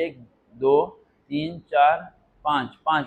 1 2 3 4 5 5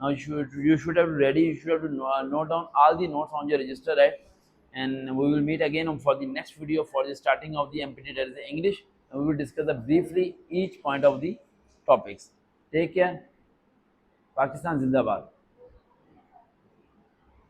Now you should have ready, you should have to note down all the notes on your register, right. And we will meet again for the next video for the starting of the MPT, that is English, and we will discuss briefly each point of the topics. Take care. Pakistan Zindabad.